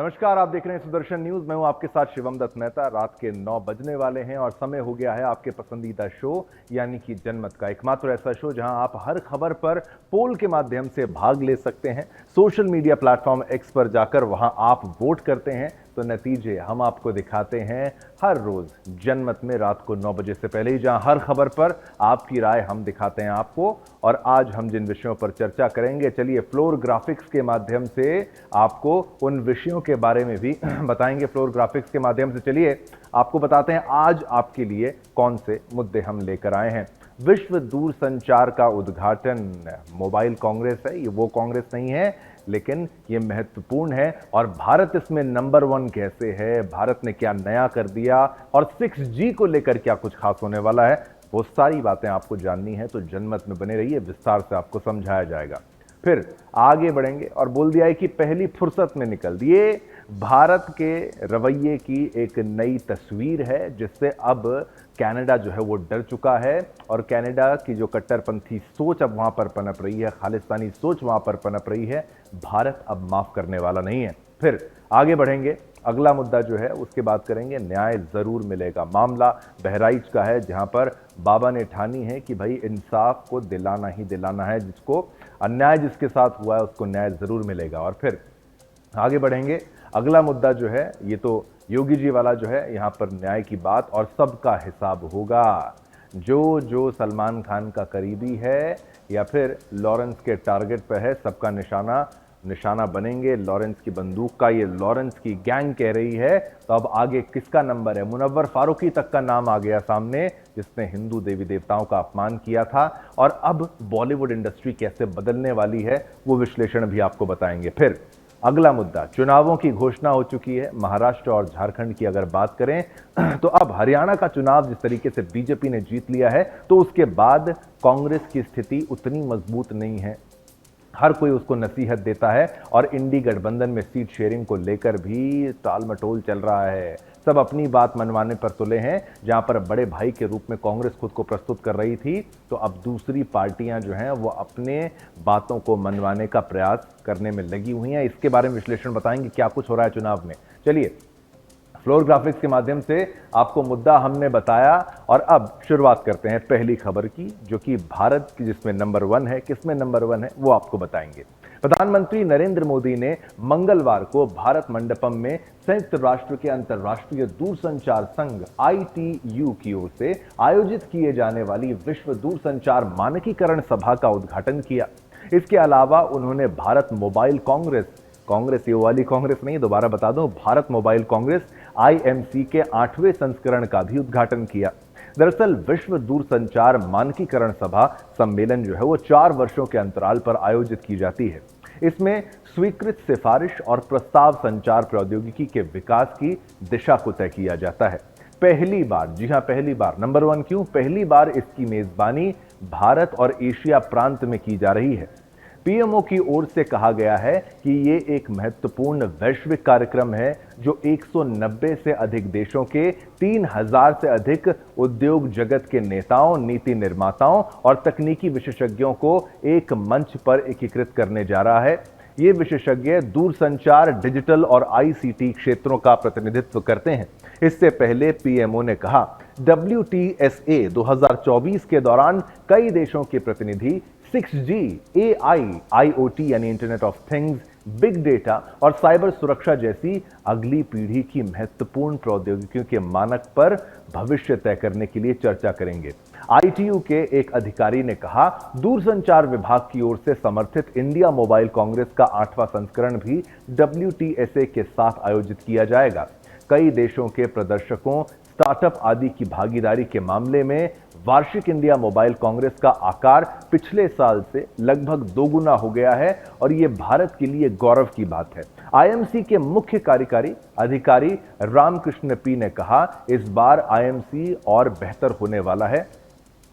नमस्कार, आप देख रहे हैं सुदर्शन न्यूज। मैं हूं आपके साथ शिवम दत्त मेहता। रात के 9 बजने वाले हैं और समय हो गया है आपके पसंदीदा शो यानी कि जनमत का, एकमात्र ऐसा शो जहां आप हर खबर पर पोल के माध्यम से भाग ले सकते हैं। सोशल मीडिया प्लेटफॉर्म एक्स पर जाकर वहां आप वोट करते हैं तो नतीजे हम आपको दिखाते हैं हर रोज जनमत में रात को 9 बजे से पहले ही, जहां हर खबर पर आपकी राय हम दिखाते हैं आपको। और आज हम जिन विषयों पर चर्चा करेंगे, चलिए फ्लोर ग्राफिक्स के माध्यम से आपको उन विषयों के बारे में भी बताएंगे। फ्लोर ग्राफिक्स के माध्यम से चलिए आपको बताते हैं आज आपके लिए कौन से मुद्दे हम लेकर आए हैं। विश्व दूरसंचार का उद्घाटन, मोबाइल कांग्रेस है, ये वो कांग्रेस नहीं है लेकिन ये महत्वपूर्ण है। और भारत इसमें नंबर 1 कैसे है, भारत ने क्या नया कर दिया और 6G को लेकर क्या कुछ खास होने वाला है, वो सारी बातें आपको जाननी है तो जनमत में बने रहिए, विस्तार से आपको समझाया जाएगा। फिर आगे बढ़ेंगे और बोल दिया है कि पहली फुर्सत में निकल दिए। भारत के रवैये की एक नई तस्वीर है जिससे अब कनाडा जो है वो डर चुका है और कनाडा की जो कट्टरपंथी सोच अब वहां पर पनप रही है, खालिस्तानी सोच वहां पर पनप रही है, भारत अब माफ करने वाला नहीं है। फिर आगे बढ़ेंगे, अगला मुद्दा जो है उसके बात करेंगे, न्याय जरूर मिलेगा। मामला बहराइच का है जहां पर बाबा ने ठानी है कि भाई इंसाफ को दिलाना ही दिलाना है, जिसको अन्याय जिसके साथ हुआ है उसको न्याय जरूर मिलेगा। और फिर आगे बढ़ेंगे, अगला मुद्दा जो है ये तो योगी जी वाला जो है, यहां पर न्याय की बात और सबका हिसाब होगा। जो जो सलमान खान का करीबी है या फिर लॉरेंस के टारगेट पर है, सबका निशाना बनेंगे लॉरेंस की बंदूक का। ये लॉरेंस की गैंग कह रही है तो अब आगे किसका नंबर है? मुनव्वर फारूकी तक का नाम आ गया सामने, जिसने हिंदू देवी देवताओं का अपमान किया था। और अब बॉलीवुड इंडस्ट्री कैसे बदलने वाली है वो विश्लेषण भी आपको बताएंगे। फिर अगला मुद्दा, चुनावों की घोषणा हो चुकी है। महाराष्ट्र और झारखंड की अगर बात करें तो अब हरियाणा का चुनाव जिस तरीके से बीजेपी ने जीत लिया है तो उसके बाद कांग्रेस की स्थिति उतनी मजबूत नहीं है। हर कोई उसको नसीहत देता है और इंडी गठबंधन में सीट शेयरिंग को लेकर भी टाल मटोल चल रहा है। सब अपनी बात मनवाने पर तुले हैं। जहां पर बड़े भाई के रूप में कांग्रेस खुद को प्रस्तुत कर रही थी तो अब दूसरी पार्टियां जो हैं वो अपने बातों को मनवाने का प्रयास करने में लगी हुई हैं। इसके बारे में विश्लेषण बताएंगे क्या कुछ हो रहा है चुनाव में। चलिए, फ्लोर ग्राफिक्स के माध्यम से आपको मुद्दा हमने बताया और अब शुरुआत करते हैं पहली खबर की, जो कि भारत की जिसमें नंबर 1 है। किसमें नंबर 1 है वो आपको बताएंगे। प्रधानमंत्री नरेंद्र मोदी ने मंगलवार को भारत मंडपम में संयुक्त राष्ट्र के अंतर्राष्ट्रीय दूरसंचार संघ ITU की ओर से आयोजित किए जाने वाली विश्व दूरसंचार मानकीकरण सभा का उद्घाटन किया। इसके अलावा उन्होंने भारत मोबाइल कांग्रेस ये वाली कांग्रेस नहीं, दोबारा बता दूं, भारत मोबाइल कांग्रेस IMC के 8वें संस्करण का भी उद्घाटन किया। दरअसल विश्व दूरसंचार मानकीकरण सभा सम्मेलन जो है वो 4 वर्षों के अंतराल पर आयोजित की जाती है। इसमें स्वीकृत सिफारिश और प्रस्ताव संचार प्रौद्योगिकी के विकास की दिशा को तय किया जाता है। पहली बार, जी हां पहली बार, नंबर 1 क्यों? पहली बार इसकी मेजबानी भारत और एशिया प्रांत में की जा रही है। पीएमओ की ओर से कहा गया है कि ये एक महत्वपूर्ण वैश्विक कार्यक्रम है जो 190 से अधिक देशों के 3000 से अधिक उद्योग जगत के नेताओं, नीति निर्माताओं और तकनीकी विशेषज्ञों को एक मंच पर एकीकृत करने जा रहा है। ये विशेषज्ञ दूरसंचार, डिजिटल और ICT क्षेत्रों का प्रतिनिधित्व करते हैं। इससे पहले पीएमओ ने कहा, WTSA 2024 के दौरान कई देशों के प्रतिनिधि 6G, AI, IoT यानी internet of things, big data और साइबर सुरक्षा जैसी अगली पीढ़ी की महत्वपूर्ण प्रौद्योगिकियों के मानक पर भविष्य तय करने के लिए चर्चा करेंगे। ITU के एक अधिकारी ने कहा, दूरसंचार विभाग की ओर से समर्थित इंडिया मोबाइल कांग्रेस का 8वां संस्करण भी WTSA के साथ आयोजित किया जाएगा। कई देशों के प्रदर्शकों, स्टार्टअप आदि की भागीदारी के मामले में वार्षिक इंडिया मोबाइल कांग्रेस का आकार पिछले साल से लगभग दोगुना हो गया है और यह भारत के लिए गौरव की बात है। IMC के मुख्य कार्यकारी अधिकारी रामकृष्ण P ने कहा, इस बार IMC और बेहतर होने वाला है।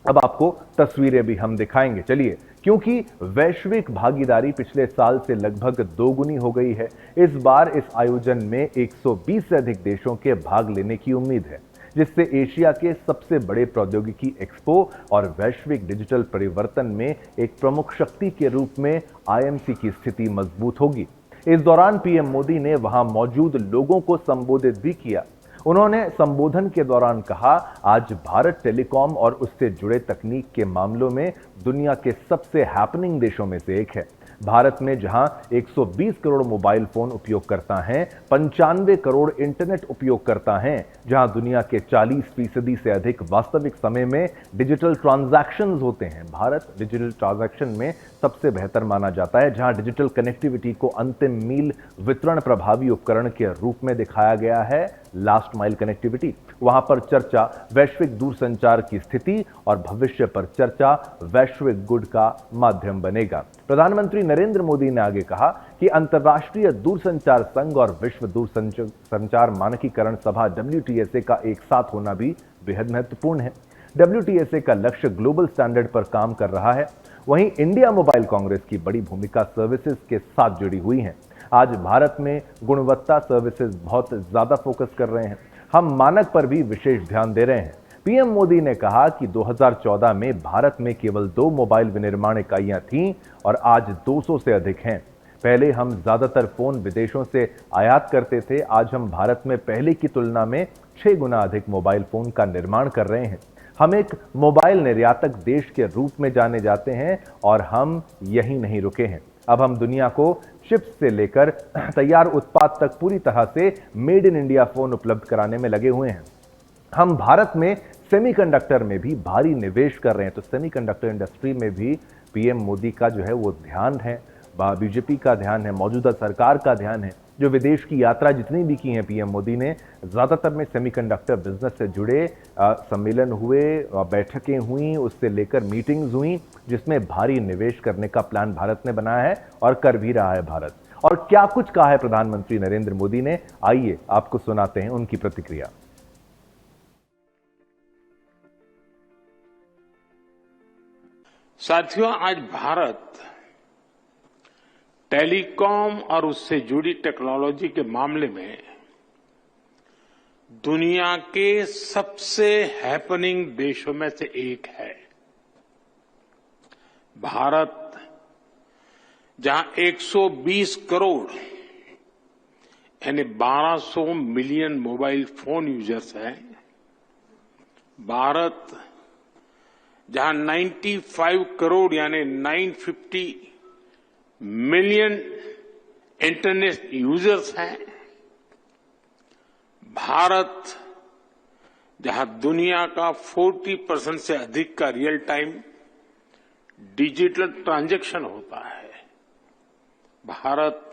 अब आपको तस्वीरें भी हम दिखाएंगे, चलिए, क्योंकि वैश्विक भागीदारी पिछले साल से लगभग दोगुनी हो गई है। इस बार इस आयोजन में 120 से अधिक देशों के भाग लेने की उम्मीद है, जिससे एशिया के सबसे बड़े प्रौद्योगिकी एक्सपो और वैश्विक डिजिटल परिवर्तन में एक प्रमुख शक्ति के रूप में IMC की स्थिति मजबूत होगी। इस दौरान पीएम मोदी ने वहां मौजूद लोगों को संबोधित भी किया। उन्होंने संबोधन के दौरान कहा, आज भारत टेलीकॉम और उससे जुड़े तकनीक के मामलों में दुनिया के सबसे हैपनिंग देशों में से एक है। भारत में जहां 120 करोड़ मोबाइल फोन उपयोगकर्ता हैं, 95 करोड़ इंटरनेट उपयोगकर्ता हैं, जहां दुनिया के 40% से अधिक वास्तविक समय में डिजिटल ट्रांजैक्शंस होते हैं। भारत डिजिटल ट्रांजैक्शन में सबसे बेहतर माना जाता है, जहां डिजिटल कनेक्टिविटी को अंतिम मील वितरण प्रभावी उपकरण के रूप में दिखाया गया है, लास्ट माइल कनेक्टिविटी। वहां पर चर्चा वैश्विक दूरसंचार की स्थिति और भविष्य पर चर्चा वैश्विक गुड का माध्यम बनेगा। प्रधानमंत्री नरेंद्र मोदी ने आगे कहा कि अंतर्राष्ट्रीय दूरसंचार संघ और विश्व दूरसंचार मानकीकरण सभा WTSA का एक साथ होना भी बेहद महत्वपूर्ण है। WTSA का लक्ष्य ग्लोबल स्टैंडर्ड पर काम कर रहा है। वहीं इंडिया मोबाइल कांग्रेस की बड़ी भूमिका सर्विसेज के साथ जुड़ी हुई है। आज भारत में गुणवत्ता सर्विसेज बहुत ज्यादा फोकस कर रहे हैं। हम मानक पर भी विशेष ध्यान दे रहे हैं। पीएम मोदी ने कहा कि 2014 में भारत में केवल 2 मोबाइल विनिर्माण इकाइयां थीं और आज 200 से अधिक हैं। पहले हम ज्यादातर फोन विदेशों से आयात करते थे, आज हम भारत में पहले की तुलना में 6 गुना अधिक मोबाइल फोन का निर्माण कर रहे हैं। हम एक मोबाइल निर्यातक देश के रूप में जाने जाते हैं और हम यहीं नहीं रुके हैं। अब हम दुनिया को चिप्स से लेकर तैयार उत्पाद तक पूरी तरह से मेड इन इंडिया फोन उपलब्ध कराने में लगे हुए हैं। हम भारत में सेमीकंडक्टर में भी भारी निवेश कर रहे हैं, तो सेमीकंडक्टर इंडस्ट्री में भी पीएम मोदी का जो है वो ध्यान है, बीजेपी का ध्यान है, मौजूदा सरकार का ध्यान है। जो विदेश की यात्रा जितनी भी की है पीएम मोदी ने, ज्यादातर में सेमीकंडक्टर बिजनेस से जुड़े सम्मेलन हुए, बैठकें हुई, उससे लेकर मीटिंग्स हुई, जिसमें भारी निवेश करने का प्लान भारत ने बनाया है और कर भी रहा है भारत। और क्या कुछ कहा है प्रधानमंत्री नरेंद्र मोदी ने, आइए आपको सुनाते हैं उनकी प्रतिक्रिया। साथियों, आज भारत टेलीकॉम और उससे जुड़ी टेक्नोलॉजी के मामले में दुनिया के सबसे हैपनिंग देशों में से एक है। भारत जहां 120 करोड़ यानी 1200 मिलियन मोबाइल फोन यूजर्स हैं, भारत जहां 95 करोड़ यानी 950 मिलियन इंटरनेट यूजर्स हैं, भारत जहां दुनिया का 40% से अधिक का रियल टाइम डिजिटल ट्रांजैक्शन होता है, भारत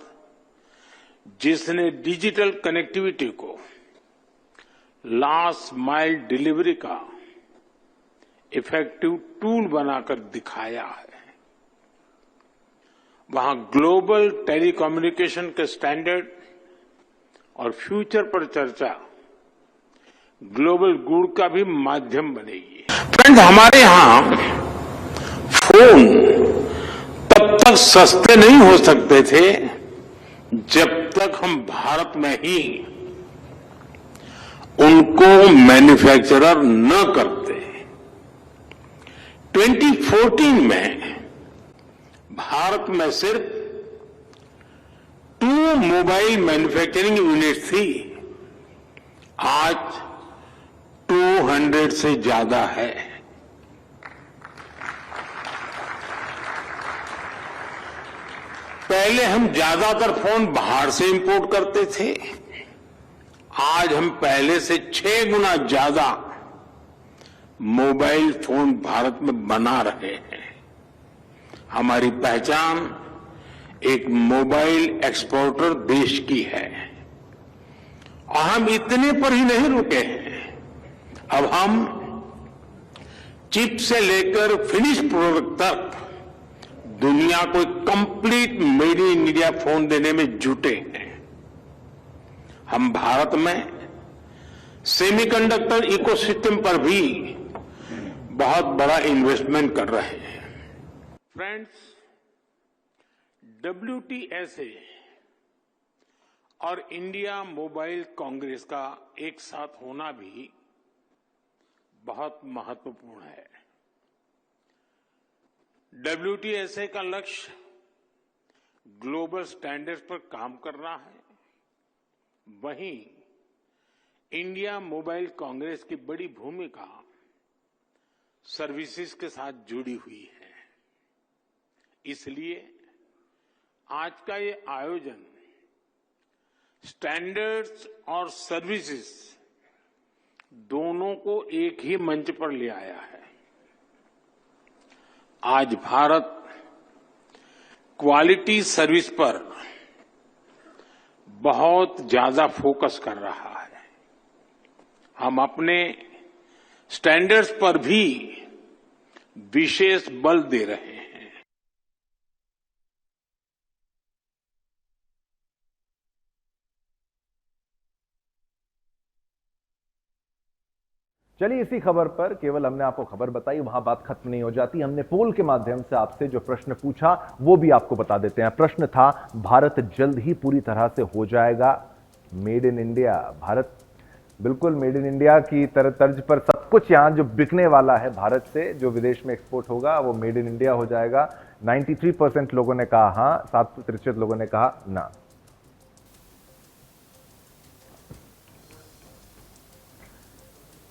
जिसने डिजिटल कनेक्टिविटी को लास्ट माइल डिलीवरी का इफेक्टिव टूल बनाकर दिखाया है, वहां ग्लोबल टेलीकम्युनिकेशन के स्टैंडर्ड और फ्यूचर पर चर्चा ग्लोबल गुड का भी माध्यम बनेगी। फ्रेंड्स, हमारे यहां फोन तब तक सस्ते नहीं हो सकते थे जब तक हम भारत में ही उनको मैन्युफैक्चरर न करते। 2014 में भारत में सिर्फ 2 मोबाइल मैन्युफैक्चरिंग यूनिट थी, आज 200 से ज्यादा है। पहले हम ज्यादातर फोन बाहर से इंपोर्ट करते थे, आज हम पहले से 6 गुना ज्यादा मोबाइल फोन भारत में बना रहे हैं। हमारी पहचान एक मोबाइल एक्सपोर्टर देश की है और हम इतने पर ही नहीं रुके हैं। अब हम चिप से लेकर फिनिश प्रोडक्ट तक दुनिया को complete made in India phone देने में जुटे हैं। हम भारत में सेमीकंडक्टर इकोसिस्टम पर भी बहुत बड़ा इन्वेस्टमेंट कर रहे हैं। फ्रेंड्स, WTSA और इंडिया मोबाइल कांग्रेस का एक साथ होना भी बहुत महत्वपूर्ण है। WTSA का लक्ष्य ग्लोबल स्टैंडर्ड्स पर काम कर रहा है, वहीं इंडिया मोबाइल कांग्रेस की बड़ी भूमिका सर्विसेज के साथ जुड़ी हुई है। इसलिए आज का ये आयोजन स्टैंडर्ड्स और सर्विसेज दोनों को एक ही मंच पर ले आया है। आज भारत क्वालिटी सर्विस पर बहुत ज्यादा फोकस कर रहा है। हम अपने स्टैंडर्ड्स पर भी विशेष बल दे रहे हैं। चलिए, इसी खबर पर केवल हमने आपको खबर बताई, वहां बात खत्म नहीं हो जाती। हमने पोल के माध्यम से आपसे जो प्रश्न पूछा वो भी आपको बता देते हैं। प्रश्न था, भारत जल्द ही पूरी तरह से हो जाएगा मेड इन इंडिया। भारत बिल्कुल मेड इन इंडिया की तर्ज पर सब कुछ यहां जो बिकने वाला है भारत से, जो विदेश में एक्सपोर्ट होगा वो मेड इन इंडिया हो जाएगा। 93% लोगों ने कहा हां, 7% लोगों ने कहा ना।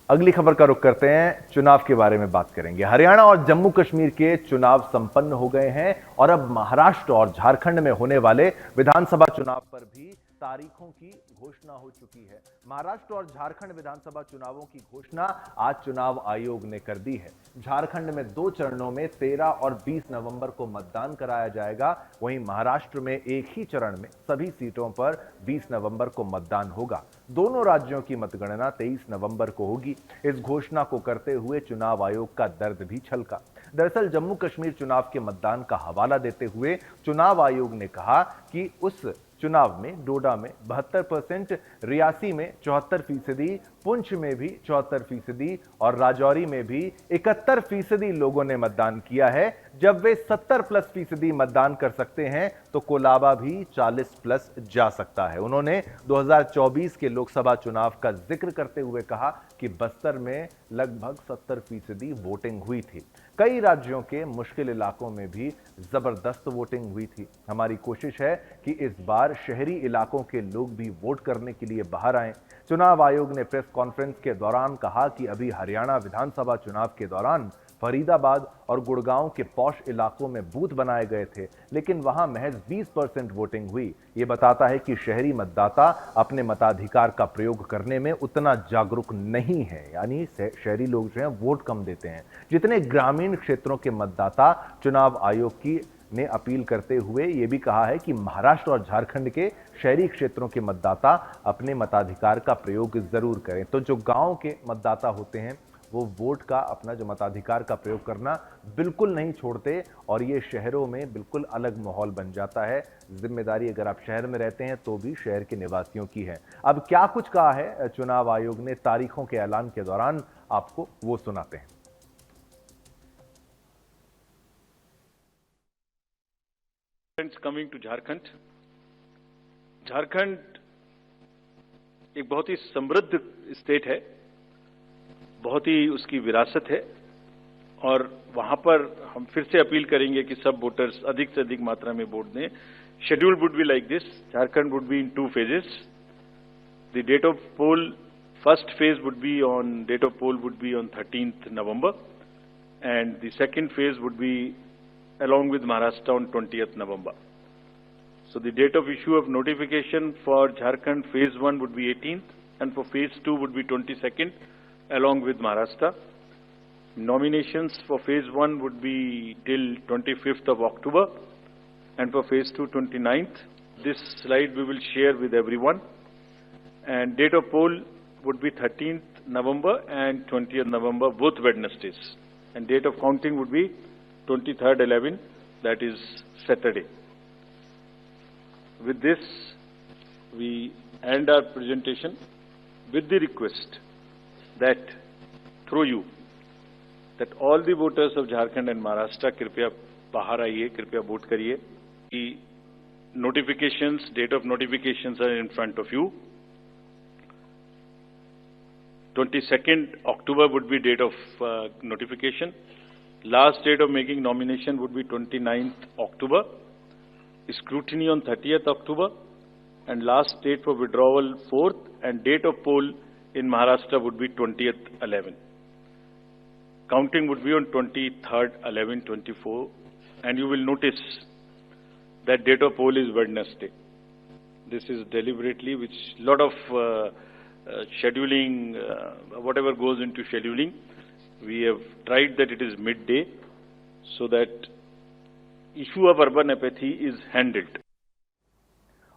अगली खबर का रुख करते हैं, चुनाव के बारे में बात करेंगे। हरियाणा और जम्मू कश्मीर के चुनाव संपन्न हो गए हैं और अब महाराष्ट्र और झारखंड में होने वाले विधानसभा चुनाव पर भी तारीखों की घोषणा हो चुकी है। महाराष्ट्र और झारखंड विधानसभा चुनावों की घोषणा आज चुनाव आयोग ने कर दी है। झारखंड में 2 चरणों में 13 और 20 नवंबर को मतदान कराया जाएगा। वहीं महाराष्ट्र में एक ही चरण में सभी सीटों पर 20 नवंबर को मतदान होगा। दोनों राज्यों की मतगणना 23 नवंबर को होगी। इस घोषणा को करते हुए चुनाव आयोग का दर्द भी छलका। दरअसल जम्मू कश्मीर चुनाव के मतदान का हवाला देते हुए चुनाव आयोग ने कहा कि उस चुनाव में डोडा में 72%, रियासी में 74%, पुंछ में भी 74% और राजौरी में भी 71% लोगों ने मतदान किया है। जब वे 70+% मतदान कर सकते हैं तो कोलाबा भी 40+ जा सकता है। उन्होंने 2024 के लोकसभा चुनाव का जिक्र करते हुए कहा कि बस्तर में लगभग 70% वोटिंग हुई थी। कई राज्यों के मुश्किल इलाकों में भी जबरदस्त वोटिंग हुई थी। हमारी कोशिश है कि इस बार शहरी इलाकों के लोग भी वोट करने के लिए बाहर आएं। चुनाव आयोग ने प्रेस कॉन्फ्रेंस के दौरान कहा कि अभी हरियाणा विधानसभा चुनाव के दौरान फरीदाबाद और गुड़गांव के पॉश इलाकों में बूथ बनाए गए थे, लेकिन वहां महज 20% वोटिंग हुई। ये बताता है कि शहरी मतदाता अपने मताधिकार का प्रयोग करने में उतना जागरूक नहीं है, यानी शहरी लोग जो हैं वोट कम देते हैं। जितने ग्रामीण क्षेत्रों के मतदाता चुनाव आयोग की ने अपील करते हुए यह भी कहा है कि महाराष्ट्र और झारखंड के शहरी क्षेत्रों के मतदाता अपने मताधिकार का प्रयोग जरूर करें। तो जो गांव के मतदाता होते हैं वो वोट का, अपना जो मताधिकार का प्रयोग करना बिल्कुल नहीं छोड़ते और ये शहरों में बिल्कुल अलग माहौल बन जाता है। जिम्मेदारी अगर आप शहर में रहते हैं तो भी शहर के निवासियों की है। अब क्या कुछ कहा है चुनाव आयोग ने तारीखों के ऐलान के दौरान, आपको वो सुनाते हैं। Coming to Jharkhand. झारखंड एक बहुत ही समृद्ध स्टेट है, बहुत ही उसकी विरासत है और वहां पर हम फिर से अपील करेंगे कि सब वोटर्स अधिक से अधिक मात्रा में वोट दें। Schedule would be like this: Jharkhand would be in 2 phases. The date of poll, first phase would be on, date of poll would be on 13th November and the second phase would be along with Maharashtra on 20th November. So the date of issue of notification for Jharkhand phase 1 would be 18th and for phase 2 would be 22nd along with Maharashtra. Nominations for phase 1 would be till 25th of October and for phase 2 29th. This slide we will share with everyone. And date of poll would be 13th November and 20th November, both Wednesdays. And date of counting would be 23rd 11, that is Saturday. With this, we end our presentation with the request that through you, that all the voters of Jharkhand and Maharashtra कृपया बाहर आइए, कृपया vote करिए। कि notifications, date of notifications are in front of you. 22nd October would be date of notification. Last date of making nomination would be 29th October scrutiny on 30th October, and last date for withdrawal 4th, and date of poll in Maharashtra would be 20th 11. Counting would be on 23rd 11/24, and you will notice that date of poll is Wednesday. This is deliberately, which lot of scheduling, whatever goes into scheduling, we have tried that it is midday, so that issue of urban apathy is handled.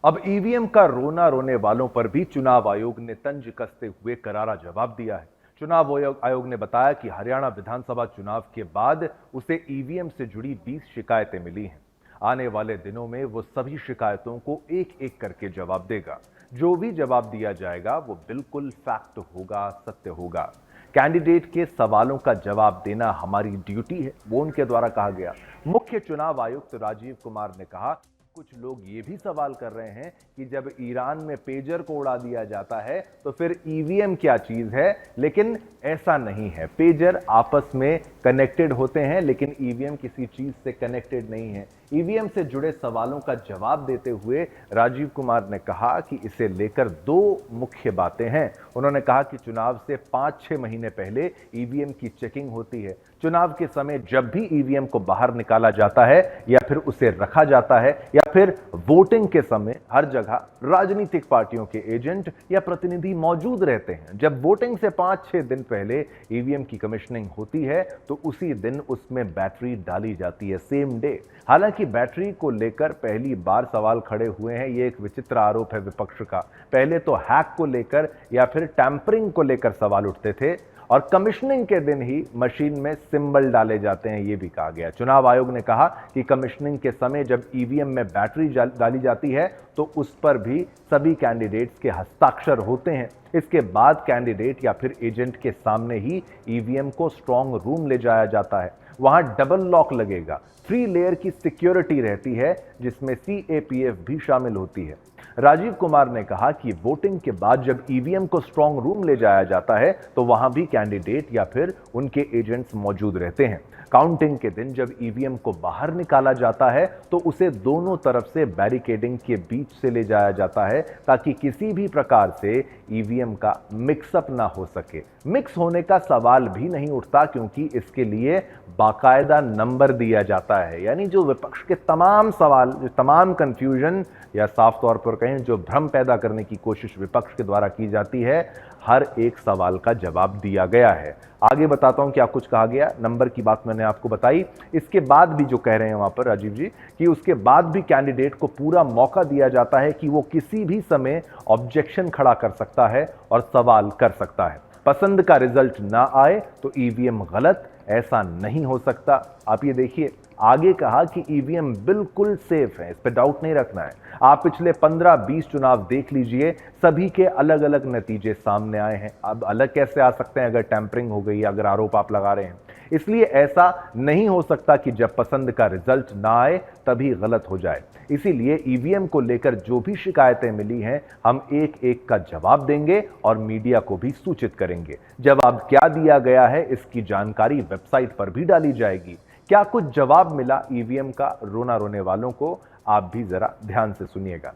अब EVM का रोना रोने वालों पर भी चुनाव आयोग ने तंज कसते हुए करारा जवाब दिया है। चुनाव आयोग ने बताया कि हरियाणा विधानसभा चुनाव के बाद उसे ईवीएम से जुड़ी 20 शिकायतें मिली हैं। आने वाले दिनों में वो सभी शिकायतों को एक एक करके जवाब देगा। जो भी जवाब दिया जाएगा वो बिल्कुल फैक्ट होगा, सत्य होगा। कैंडिडेट के सवालों का जवाब देना हमारी ड्यूटी है, वो उनके द्वारा कहा गया। मुख्य चुनाव आयुक्त राजीव कुमार ने कहा, कुछ लोग ये भी सवाल कर रहे हैं कि जब ईरान में पेजर को उड़ा दिया जाता है तो फिर ईवीएम क्या चीज है, लेकिन ऐसा नहीं है। पेजर आपस में कनेक्टेड होते हैं, लेकिन ईवीएम किसी चीज से कनेक्टेड नहीं है। ईवीएम से जुड़े सवालों का जवाब देते हुए राजीव कुमार ने कहा कि इसे लेकर 2 मुख्य बातें हैं। उन्होंने कहा कि चुनाव से 5-6 महीने पहले ईवीएम की चेकिंग होती है। चुनाव के समय जब भी ईवीएम को बाहर निकाला जाता है या फिर उसे रखा जाता है या फिर वोटिंग के समय हर जगह राजनीतिक पार्टियों के एजेंट या प्रतिनिधि मौजूद रहते हैं। जब वोटिंग से 5-6 दिन पहले ईवीएम की कमीशनिंग होती है तो उसी दिन उसमें बैटरी डाली जाती है, सेम डे। हालांकि बैटरी को लेकर पहली बार सवाल खड़े हुए हैं, ये एक विचित्र आरोप है विपक्ष का। पहले तो हैक को लेकर या फिर टैंपरिंग को लेकर सवाल उठते थे और कमीशनिंग के दिन ही मशीन में सिंबल डाले जाते हैं, ये भी कहा गया। चुनाव आयोग ने कहा कि कमीशनिंग के समय जब ईवीएम में बैटरी डाली जाती है तो उस पर भी सभी कैंडिडेट्स के हस्ताक्षर होते हैं। इसके बाद कैंडिडेट या फिर एजेंट के सामने ही ईवीएम को स्ट्रांग रूम ले जाया जाता है। वहां डबल लॉक लगेगा, 3 लेयर की सिक्योरिटी रहती है जिसमें सीएपीएफ भी शामिल होती है। राजीव कुमार ने कहा कि वोटिंग के बाद जब ईवीएम को स्ट्रांग रूम ले जाया जाता है तो वहां भी कैंडिडेट या फिर उनके एजेंट्स मौजूद रहते हैं। काउंटिंग के दिन जब ईवीएम को बाहर निकाला जाता है तो उसे दोनों तरफ से बैरिकेडिंग के बीच से ले जाया जाता है ताकि किसी भी प्रकार से ईवीएम का मिक्सअप ना हो सके। मिक्स होने का सवाल भी नहीं उठता क्योंकि इसके लिए बाकायदा नंबर दिया जाता है। यानी जो विपक्ष के तमाम सवाल, जो तमाम कंफ्यूजन या साफ तौर पर कहें जो भ्रम पैदा करने की कोशिश विपक्ष के द्वारा की जाती है, हर एक सवाल का जवाब दिया गया है। आगे बताता हूं क्या कुछ कहा गया। नंबर की बात मैंने आपको बताई। इसके बाद भी जो कह रहे हैं वहां पर राजीव जी कि उसके बाद भी कैंडिडेट को पूरा मौका दिया जाता है कि वो किसी भी समय ऑब्जेक्शन खड़ा कर सकता है और सवाल कर सकता है। पसंद का रिजल्ट ना आए तो ईवीएम गलत, ऐसा नहीं हो सकता। आप ये देखिए, आगे कहा कि ईवीएम बिल्कुल सेफ है, इस पर डाउट नहीं रखना है। आप पिछले 15-20 चुनाव देख लीजिए, सभी के अलग अलग नतीजे सामने आए हैं। अब अलग कैसे आ सकते हैं अगर टैंपरिंग हो गई, अगर आरोप आप लगा रहे हैं। इसलिए ऐसा नहीं हो सकता कि जब पसंद का रिजल्ट ना आए तभी गलत हो जाए। इसीलिए ईवीएम को लेकर जो भी शिकायतें मिली हैं, हम एक एक का जवाब देंगे और मीडिया को भी सूचित करेंगे। जवाब क्या दिया गया है इसकी जानकारी वेबसाइट पर भी डाली जाएगी। क्या कुछ जवाब मिला ईवीएम का रोना रोने वालों को, आप भी जरा ध्यान से सुनिएगा।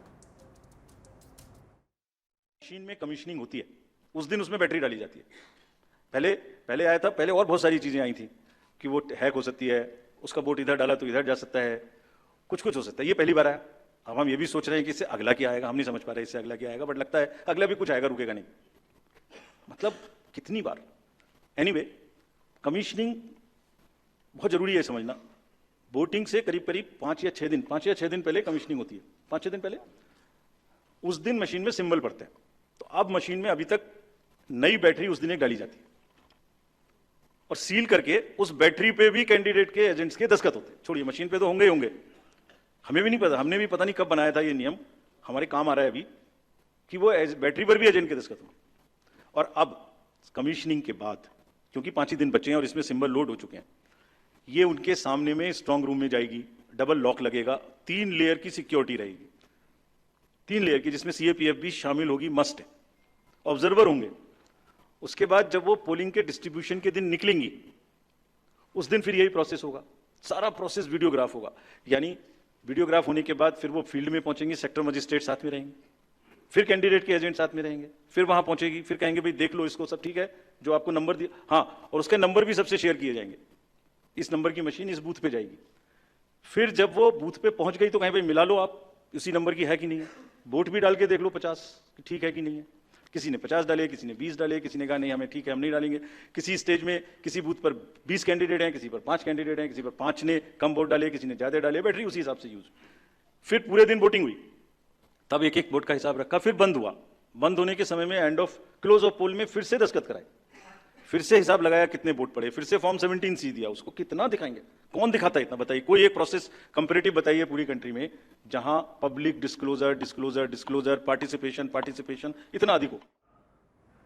मशीन में कमीशनिंग होती है, उस दिन उसमें बैटरी डाली जाती है। पहले आया था, पहले और बहुत सारी चीजें आई थी कि वो हैक हो सकती है, उसका वोट इधर डाला तो इधर जा सकता है, कुछ हो सकता है। ये पहली बार आया। अब हम ये भी सोच रहे हैं कि इससे अगला क्या आएगा, हम नहीं समझ पा रहे इससे अगला क्या आएगा, बट लगता है अगला भी कुछ आएगा, रुकेगा नहीं। मतलब कितनी बार। एनीवे, कमीशनिंग बहुत जरूरी है समझना। वोटिंग से करीब 5 या 6 दिन पहले कमीशनिंग होती है। 5-6 दिन पहले उस दिन मशीन में सिंबल पड़ते हैं। तो अब मशीन में अभी तक नई बैटरी उस दिन एक डाली जाती है और सील करके उस बैटरी पे भी कैंडिडेट के एजेंट्स के दस्तखत होते हैं। छोड़िए, मशीन पे तो होंगे ही होंगे, हमें भी नहीं पता, हमने भी पता नहीं कब बनाया था ये नियम, हमारे काम आ रहा है अभी कि वो बैटरी पर भी एजेंट के दस्तखत हों। और अब कमीशनिंग के बाद, क्योंकि 5 ही दिन बचे हैं और इसमें सिंबल लोड हो चुके हैं, ये उनके सामने में स्ट्रांग रूम में जाएगी, डबल लॉक लगेगा, 3 लेयर की सिक्योरिटी रहेगी, 3 लेयर की, जिसमें सीएपीएफ भी शामिल होगी, मस्ट है। ऑब्जर्वर होंगे। उसके बाद जब वो पोलिंग के डिस्ट्रीब्यूशन के दिन निकलेंगी, उस दिन फिर यही प्रोसेस होगा। सारा प्रोसेस वीडियोग्राफ होगा। यानी वीडियोग्राफ होने के बाद फिर वो फील्ड में पहुंचेंगे, सेक्टर मजिस्ट्रेट साथ में रहेंगे, फिर कैंडिडेट के एजेंट साथ में रहेंगे, फिर वहां पहुंचेगी, फिर कहेंगे भाई देख लो इसको, सब ठीक है, जो आपको नंबर दिया, हाँ, और उसके नंबर भी सबसे शेयर किए जाएंगे, इस नंबर की मशीन इस बूथ पे जाएगी। फिर जब वो बूथ पे पहुंच गई तो कहें भाई मिला लो आप, इसी नंबर की है कि नहीं है, वोट भी डाल के देख लो 50 ठीक है कि नहीं है। किसी ने 50 डाले, किसी ने 20 डाले, किसी ने कहा नहीं हमें ठीक है हम नहीं डालेंगे। किसी स्टेज में किसी बूथ पर 20 कैंडिडेट हैं, किसी पर 5 कैंडिडेट हैं, किसी पर 5 ने कम वोट डाले, किसी ने ज्यादा डाले, बैटरी उसी हिसाब से यूज। फिर पूरे दिन वोटिंग हुई, तब एक एक वोट का हिसाब रखा, फिर बंद हुआ, बंद होने के समय में एंड ऑफ क्लोज ऑफ पोल में फिर से दस्तखत कराए, फिर से हिसाब लगाया कितने वोट पड़े, फिर से फॉर्म 17C दिया, उसको कितना दिखाएंगे, कौन दिखाता है इतना, बताइए कोई एक प्रोसेस कंपैरेटिव बताइए पूरी कंट्री में जहां पब्लिक डिस्क्लोजर पार्टिसिपेशन इतना अधिक हो।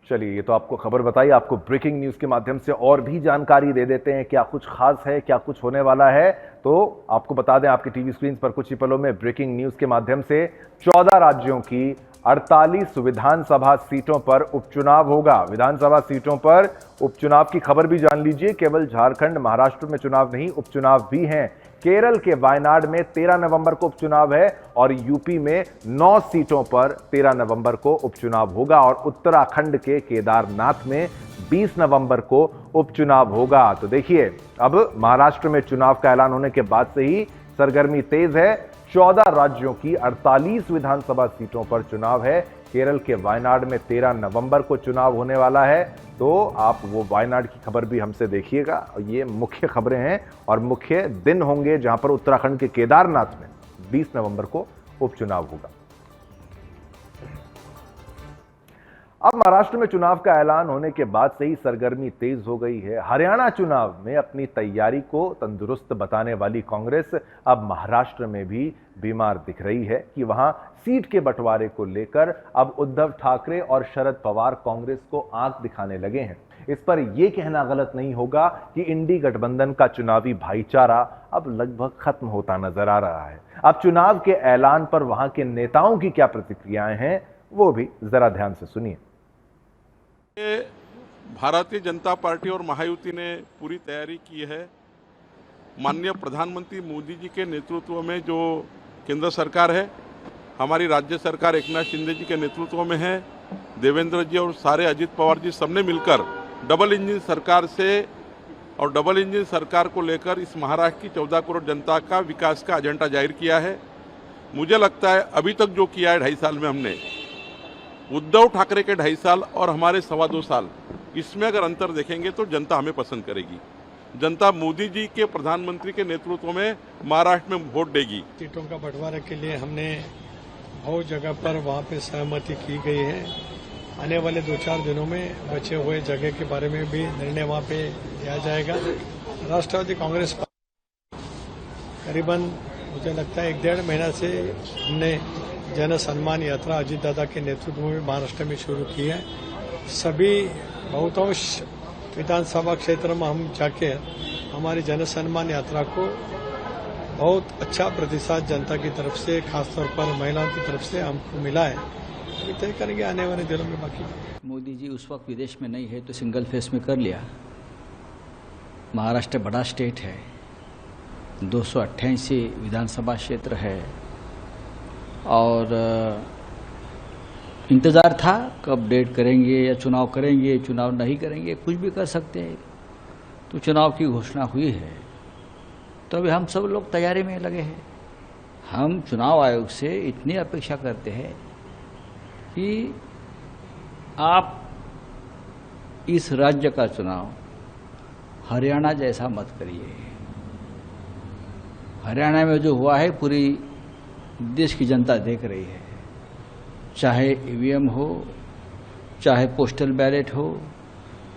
चलिए, ये तो आपको खबर बताई, आपको ब्रेकिंग न्यूज के माध्यम से और भी जानकारी दे देते हैं, क्या कुछ खास है, क्या कुछ होने वाला है। तो आपको बता दें, आपके टीवी स्क्रीन पर कुछ ही पलों में ब्रेकिंग न्यूज के माध्यम से 14 राज्यों की 48 विधानसभा सीटों पर उपचुनाव होगा। विधानसभा सीटों पर उपचुनाव की खबर भी जान लीजिए। केवल झारखंड, महाराष्ट्र में चुनाव नहीं, उपचुनाव भी हैं। केरल के वायनाड में 13 नवंबर को उपचुनाव है और यूपी में 9 सीटों पर 13 नवंबर को उपचुनाव होगा और उत्तराखंड के केदारनाथ में 20 नवंबर को उपचुनाव होगा। तो देखिए, अब महाराष्ट्र में चुनाव का ऐलान होने के बाद से ही सरगर्मी तेज है। 14 राज्यों की 48 विधानसभा सीटों पर चुनाव है। केरल के वायनाड में 13 नवंबर को चुनाव होने वाला है। तो आप वो वायनाड की खबर भी हमसे देखिएगा। ये मुख्य खबरें हैं और मुख्य दिन होंगे जहां पर उत्तराखंड के केदारनाथ में 20 नवंबर को उपचुनाव होगा। अब महाराष्ट्र में चुनाव का ऐलान होने के बाद से ही सरगर्मी तेज हो गई है। हरियाणा चुनाव में अपनी तैयारी को तंदुरुस्त बताने वाली कांग्रेस अब महाराष्ट्र में भी बीमार दिख रही है कि वहां सीट के बंटवारे को लेकर अब उद्धव ठाकरे और शरद पवार कांग्रेस को आंख दिखाने लगे हैं। इस पर यह कहना गलत नहीं होगा कि इंडी गठबंधन का चुनावी भाईचारा अब लगभग खत्म होता नजर आ रहा है। अब चुनाव के ऐलान पर वहां के नेताओं की क्या प्रतिक्रियाएं हैं, वो भी जरा ध्यान से सुनिए। भारतीय जनता पार्टी और महायुति ने पूरी तैयारी की है। माननीय प्रधानमंत्री मोदी जी के नेतृत्व में जो केंद्र सरकार है, हमारी राज्य सरकार एकनाथ शिंदे जी के नेतृत्व में है, देवेंद्र जी और सारे अजित पवार जी सबने मिलकर डबल इंजन सरकार से और डबल इंजन सरकार को लेकर इस महाराष्ट्र की 14 करोड़ जनता का विकास का एजेंडा जाहिर किया है। मुझे लगता है अभी तक जो किया है 2.5 साल में हमने, उद्धव ठाकरे के 2.5 साल और हमारे 2.25 साल, इसमें अगर अंतर देखेंगे तो जनता हमें पसंद करेगी। जनता मोदी जी के प्रधानमंत्री के नेतृत्व में महाराष्ट्र में वोट देगी। सीटों का बंटवारे के लिए हमने बहुत जगह पर वहां पे सहमति की गई है। आने वाले 2-4 दिनों में बचे हुए जगह के बारे में भी निर्णय वहां पे लिया जाएगा। राष्ट्रवादी कांग्रेस पार्टी करीबन मुझे लगता है 1-1.5 महीना से हमने जन सम्मान यात्रा अजीत दादा के नेतृत्व में महाराष्ट्र में शुरू की है। सभी बहुतांश विधानसभा क्षेत्र में हम जाके हमारी जन सम्मान यात्रा को बहुत अच्छा प्रतिसाद जनता की तरफ से, खासतौर पर महिलाओं की तरफ से हमको मिला है। अभी तय करेंगे आने वाले दिनों में। बाकी मोदी जी उस वक्त विदेश में नहीं है तो सिंगल फेस में कर लिया। महाराष्ट्र बड़ा स्टेट है, 288 विधानसभा क्षेत्र है और इंतज़ार था कब डेट करेंगे या चुनाव करेंगे, चुनाव नहीं करेंगे, कुछ भी कर सकते हैं। तो चुनाव की घोषणा हुई है तो अभी हम सब लोग तैयारी में लगे हैं। हम चुनाव आयोग से इतनी अपेक्षा करते हैं कि आप इस राज्य का चुनाव हरियाणा जैसा मत करिए। हरियाणा में जो हुआ है पूरी देश की जनता देख रही है, चाहे ईवीएम हो, चाहे पोस्टल बैलेट हो,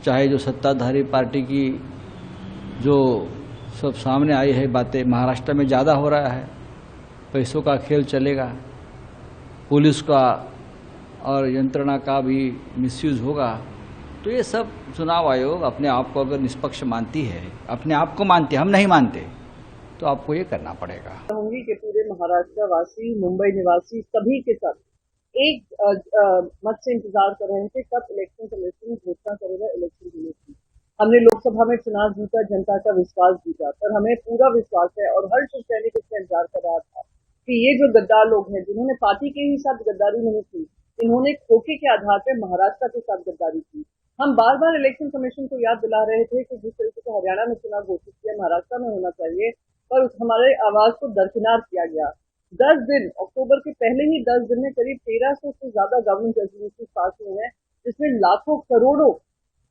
चाहे जो सत्ताधारी पार्टी की जो सब सामने आई है बातें, महाराष्ट्र में ज़्यादा हो रहा है, पैसों का खेल चलेगा, पुलिस का और यंत्रणा का भी मिसयूज होगा। तो ये सब चुनाव आयोग अपने आप को अगर निष्पक्ष मानती है, अपने आप को मानती है, हम नहीं मानते, तो आपको ये करना पड़ेगा। कहूंगी कि पूरे महाराष्ट्र वासी, मुंबई निवासी सभी के साथ एक मत से इंतजार कर रहे थे कब इलेक्शन कमीशन घोषणा करेगा इलेक्शन कमीशन। हमने लोकसभा में चुनाव जीता, जनता का विश्वास जीता, पर हमें पूरा विश्वास है और हर शिव सैनिक इसका इंतजार कर रहा था कि ये जो गद्दार लोग हैं, जिन्होंने पार्टी के ही साथ गद्दारी नहीं की, इन्होंने खोखे के आधार पर महाराष्ट्र के साथ गद्दारी की। हम बार बार इलेक्शन कमीशन को याद दिला रहे थे कि जिस तरीके से हरियाणा में चुनाव घोषित किया, महाराष्ट्र में होना चाहिए, पर हमारे आवाज को दरकिनार किया गया। 10 दिन, अक्टूबर के पहले ही 10 दिन में करीब 1300 से ज्यादा गवर्नमेंट रेजोल्यूशन पास हुए हैं, जिसमें लाखों करोड़ों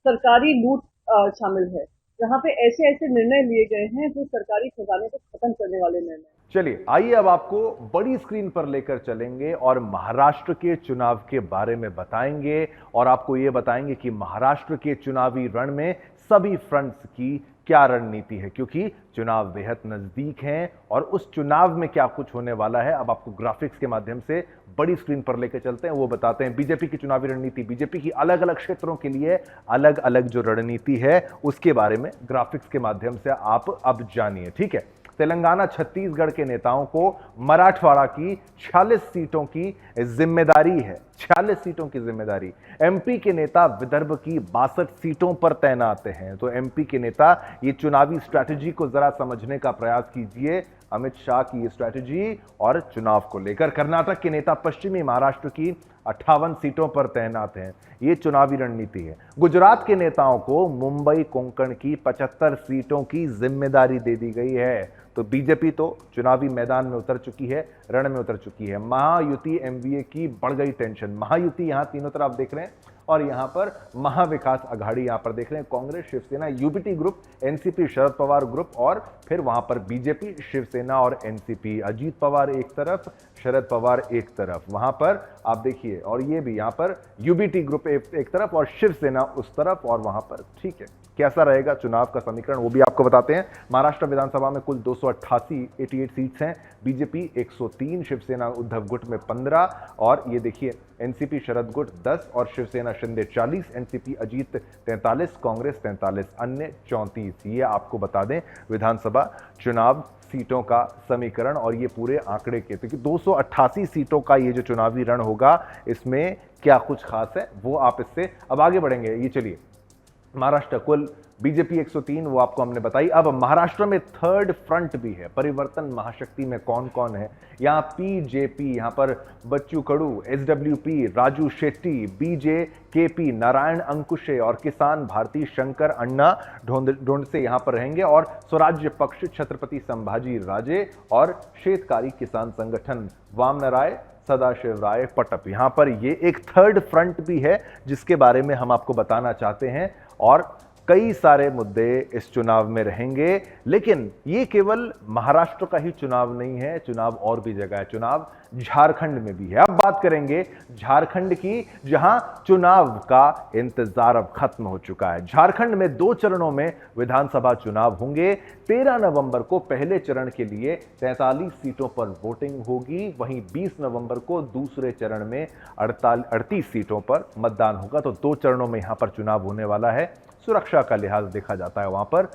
सरकारी लूट शामिल है, जहां पे ऐसे ऐसे निर्णय लिए गए हैं जो सरकारी खजाने को खत्म करने वाले निर्णय। चलिए आइए अब आपको बड़ी स्क्रीन पर लेकर चलेंगे और महाराष्ट्र के चुनाव के बारे में बताएंगे और आपको यह बताएंगे कि महाराष्ट्र के चुनावी रण में सभी फ्रंट्स की क्या रणनीति है, क्योंकि चुनाव बेहद नजदीक हैं और उस चुनाव में क्या कुछ होने वाला है अब आपको ग्राफिक्स के माध्यम से बड़ी स्क्रीन पर लेकर चलते हैं। वो बताते हैं बीजेपी की चुनावी रणनीति, बीजेपी की अलग अलग क्षेत्रों के लिए अलग अलग जो रणनीति है उसके बारे में ग्राफिक्स के माध्यम से आप अब जानिए। ठीक है, तेलंगाना छत्तीसगढ़ के नेताओं को मराठवाड़ा की 46 सीटों की जिम्मेदारी है, 46 सीटों की जिम्मेदारी। एमपी के नेता विदर्भ की 62 सीटों पर तैनात हैं। तो एमपी के नेता ये चुनावी स्ट्रैटेजी को जरा समझने का प्रयास कीजिए, अमित शाह की ये स्ट्रैटेजी और चुनाव को लेकर। कर्नाटक के नेता पश्चिमी महाराष्ट्र की 58 सीटों पर तैनात हैं, ये चुनावी रणनीति है। गुजरात के नेताओं को मुंबई कोंकण की 75 सीटों की जिम्मेदारी दे दी गई है। तो बीजेपी तो चुनावी मैदान में उतर चुकी है, रण में उतर चुकी है। महायुति एमवीए की बढ़ गई टेंशन। महायुति यहां तीनों तरफ देख रहे हैं और यहां पर महाविकास अघाड़ी यहां पर देख रहे हैं, Congress, Shiv Sena, UBT group, NCP, Sharad Pawar group और फिर वहां पर बीजेपी, शिवसेना और एनसीपी। अजीत पवार एक तरफ, शरद पवार एक तरफ, वहां पर आप देखिए, और ये भी यहां पर यूबीटी ग्रुप एक तरफ और शिवसेना उस तरफ और वहां पर। ठीक है, कैसा रहेगा चुनाव का समीकरण वो भी आपको बताते हैं। महाराष्ट्र विधानसभा में कुल 288 सीट्स हैं, बीजेपी 103, शिवसेना उद्धव गुट में 15 और ये देखिए एनसीपी शरद गुट 10 और शिवसेना शिंदे 40, एनसीपी अजीत 43, कांग्रेस 43, अन्य 34। ये आपको बता दें विधानसभा चुनाव सीटों का समीकरण और ये पूरे आंकड़े के, क्योंकि 288 सीटों का ये जो चुनावी रण होगा इसमें क्या कुछ खास है वो आप इससे अब आगे बढ़ेंगे। ये चलिए, महाराष्ट्र कुल बीजेपी 103 वो आपको हमने बताई। अब महाराष्ट्र में थर्ड फ्रंट भी है, परिवर्तन महाशक्ति में कौन कौन है। यहाँ पीजेपी, यहाँ पर बच्चू कडू, एसडब्ल्यूपी, राजू शेट्टी, बीजेकेपी, नारायण अंकुशे और किसान भारती शंकर अण्णा ढोंडसे यहाँ पर रहेंगे और स्वराज्य पक्ष छत्रपति संभाजी राजे और शेतकारी किसान संगठन वामनराय सदाशिव राय पटप, यहां पर ये एक थर्ड फ्रंट भी है जिसके बारे में हम आपको बताना चाहते हैं। और कई सारे मुद्दे इस चुनाव में रहेंगे, लेकिन ये केवल महाराष्ट्र का ही चुनाव नहीं है, चुनाव और भी जगह है। चुनाव झारखंड में भी है। अब बात करेंगे झारखंड की, जहां चुनाव का इंतजार अब खत्म हो चुका है। झारखंड में 2 चरणों में विधानसभा चुनाव होंगे। 13 नवंबर को पहले चरण के लिए 43 सीटों पर वोटिंग होगी, वहीं 20 नवंबर को दूसरे चरण में 38 सीटों पर मतदान होगा। तो 2 चरणों में यहां पर चुनाव होने वाला है। सुरक्षा का लिहाज देखा जाता है वहां पर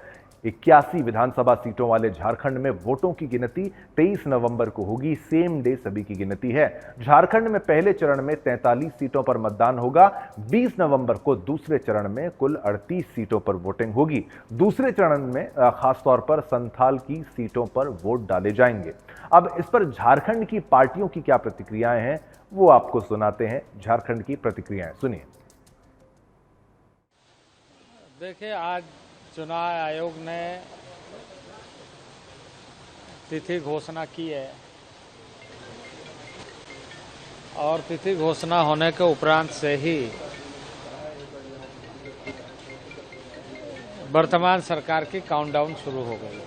81 विधानसभा सीटों वाले झारखंड में वोटों की गिनती 23 नवंबर को होगी, सेम डे सभी की गिनती है। झारखंड में पहले चरण में 43 सीटों पर मतदान होगा, 20 नवंबर को दूसरे चरण में कुल 38 सीटों पर वोटिंग होगी। दूसरे चरण में खासतौर पर संथाल की सीटों पर वोट डाले जाएंगे। अब इस पर झारखंड की पार्टियों की क्या प्रतिक्रियाएं हैं वो आपको सुनाते हैं। झारखंड की प्रतिक्रियाएं सुनिए। देखिए, आज चुनाव आयोग ने तिथि घोषणा की है और तिथि घोषणा होने के उपरांत से ही वर्तमान सरकार की काउंटडाउन शुरू हो गई।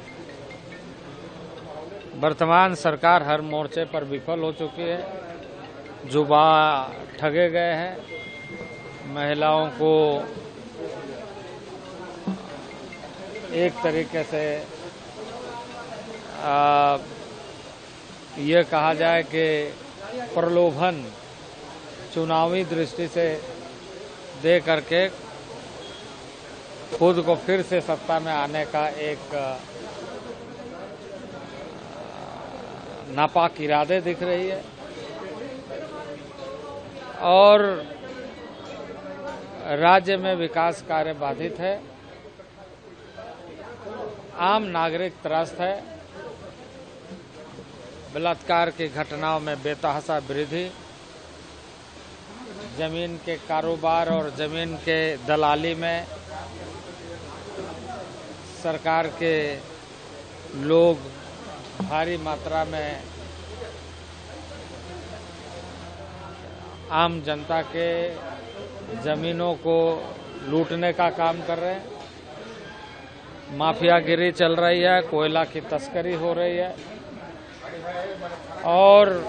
वर्तमान सरकार हर मोर्चे पर विफल हो चुकी है, जुबा ठगे गए हैं, महिलाओं को एक तरीके से ये कहा जाए कि प्रलोभन चुनावी दृष्टि से दे करके खुद को फिर से सत्ता में आने का एक नापाक इरादे दिख रही है। और राज्य में विकास कार्य बाधित है। आम नागरिक त्रस्त है। बलात्कार की घटनाओं में बेतहाशा वृद्धि, जमीन के कारोबार और जमीन के दलाली में सरकार के लोग भारी मात्रा में आम जनता के जमीनों को लूटने का काम कर रहे हैं। माफियागिरी चल रही है, कोयला की तस्करी हो रही है और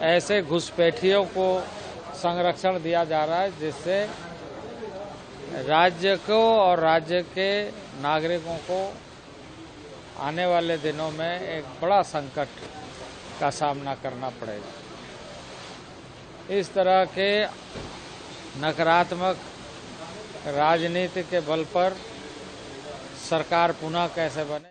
ऐसे घुसपैठियों को संरक्षण दिया जा रहा है जिससे राज्य को और राज्य के नागरिकों को आने वाले दिनों में एक बड़ा संकट का सामना करना पड़ेगा। इस तरह के नकारात्मक राजनीति के बल पर सरकार पुनः कैसे बने।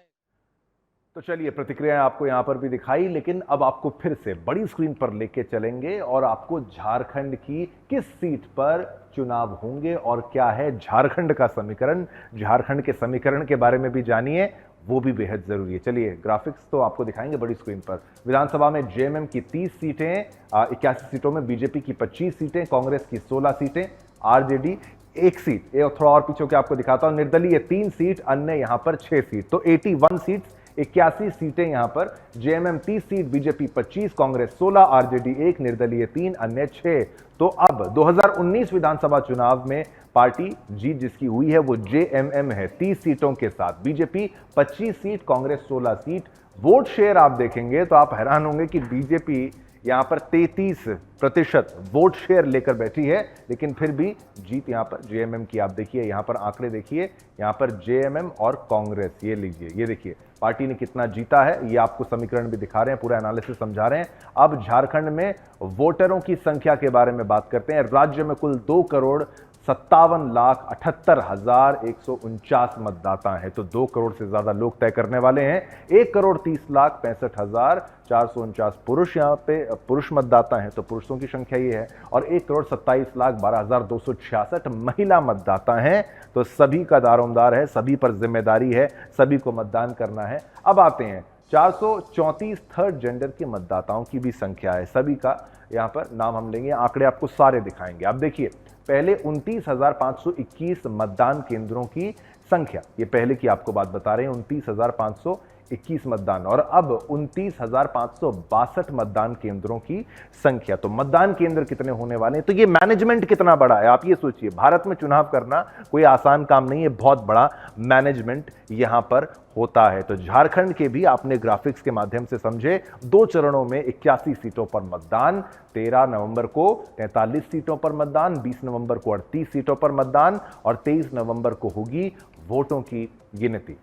तो चलिए, प्रतिक्रियाएं आपको यहां पर भी दिखाई, लेकिन अब आपको फिर से बड़ी स्क्रीन पर लेके चलेंगे और आपको झारखंड की किस सीट पर चुनाव होंगे और क्या है झारखंड का समीकरण। झारखंड के समीकरण के बारे में भी जानिए, वो भी बेहद जरूरी है। चलिए, ग्राफिक्स तो आपको दिखाएंगे बड़ी स्क्रीन पर। विधानसभा में जेएमएम की 30 सीटें, 81 सीटों में बीजेपी की 25 सीटें, कांग्रेस की 16 सीटें, आरजेडी 1 सीट, ये थोड़ा और पीछे के आपको दिखाता हूं, निर्दलीय 3 सीट, अन्य यहां पर 6 सीट, तो 81 सीट्स, 81 सीटें यहां पर। JMM 30 seat, BJP 25, Congress 16, RJD 1, निर्दलीय 3, अन्य 6। तो अब 2019 विधानसभा चुनाव में पार्टी जीत जिसकी हुई है वो जेएमएम है 30 सीटों के साथ, BJP 25 seat, Congress 16 seat. Vote share आप देखेंगे तो आप हैरान होंगे कि बीजेपी यहां पर 33% वोट शेयर लेकर बैठी है, लेकिन फिर भी जीत यहां पर जेएमएम की। आप देखिए यहां पर आंकड़े देखिए, यहां पर जेएमएम और कांग्रेस, ये लीजिए, ये देखिए पार्टी ने कितना जीता है, ये आपको समीकरण भी दिखा रहे हैं, पूरा एनालिसिस समझा रहे हैं। अब झारखंड में वोटरों की संख्या के बारे में बात करते हैं। राज्य में कुल 2,57,78,149 मतदाता हैं, तो 2 करोड़ से ज्यादा लोग तय करने वाले हैं। 1,30,65,449 पुरुष यहाँ पे पुरुष मतदाता हैं, तो पुरुषों की संख्या ये है, और 1,27,12,266 महिला मतदाता हैं। तो सभी का दारोमदार है, सभी पर जिम्मेदारी है, सभी को मतदान करना है। अब आते हैं 434 थर्ड जेंडर के मतदाताओं की भी संख्या है, सभी का यहाँ पर नाम हम लेंगे, आंकड़े आपको सारे दिखाएंगे। अब देखिए, पहले 29,521 मतदान केंद्रों की संख्या, ये पहले की आपको बात बता रहे हैं, 29,521 मतदान, और अब 29,562 मतदान केंद्रों की संख्या। तो मतदान केंद्र कितने होने वाले हैं, तो ये मैनेजमेंट कितना बड़ा है आप ये सोचिए। भारत में चुनाव करना कोई आसान काम नहीं है, बहुत बड़ा मैनेजमेंट यहां पर होता है। तो झारखंड के भी आपने ग्राफिक्स के माध्यम से समझे, 2 चरणों में 81 सीटों पर मतदान, 13 नवंबर को 43 सीटों पर मतदान, 20 नवंबर को 38 सीटों पर मतदान और 23 नवंबर को होगी वोटों की गिनती।